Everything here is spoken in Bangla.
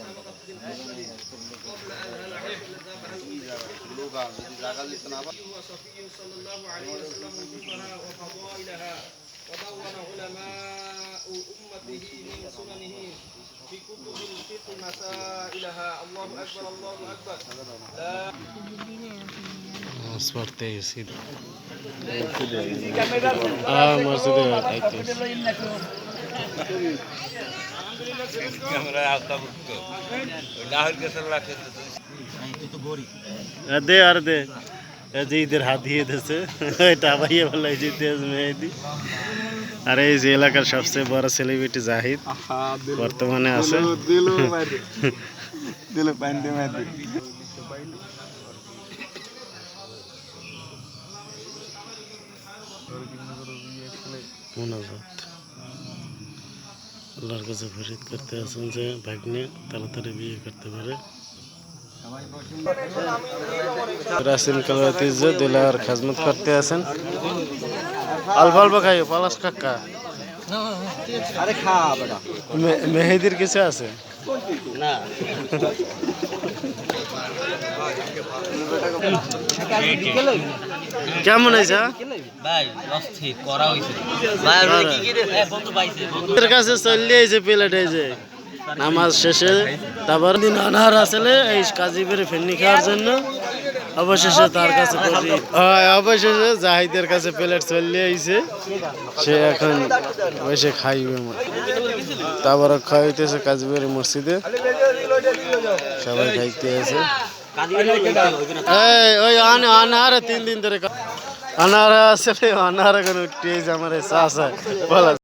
سبقت بالحسن قبل أن نلحق لذبح وصفي صلى الله عليه وسلم وجوبها وفضائلها ودون علماء أمته من سننه في كتب الفقه مسائلها. الله أكبر الله أكبر. لا মসজিদে এসেছিল দে আর দে ঈদের হাত দিয়ে দিয়েছে এটা ভাইয়া ভালো তেজ মেহেদি। আর এই যে এলাকার সবচেয়ে বড় সেলিব্রিটি জাহিদ বর্তমানে আছে। আল্লাহর কাছে ফরিয়াদ করতে আছেন যে ভাগ্নে তাড়াতাড়ি বিয়ে করতে পারে। রাসিম কালওয়াতি যে দিলার খাজমত করতে আছেন। অল্প অল্প খাইও পলাশ কাকা। আরে খা বেটা মেহেদির কিছু আছে না কেমন হয়েছে ভাই অস্থির করা হইছে ভাই আর কি কি রে বন্ধু পাইছে বন্ধুর কাছে চলে আইছে প্লেট এই যে নামাজ শেষে তারপর দিন আনার আসলে এই কাজীবের ফেন্নি খাওয়ার জন্য অবশেষে তার কাছে অবশেষে জাহিদের কাছে প্লেট চলে আইছে। সে এখন বসে খাইবে তারপর খাইতেছে কাজীবের মসজিদে সবাই খাইতে আছে। ওই আনারে 3 দিন ধরে আনারা আসলে আনারা কোনো উঠে আমার চাষ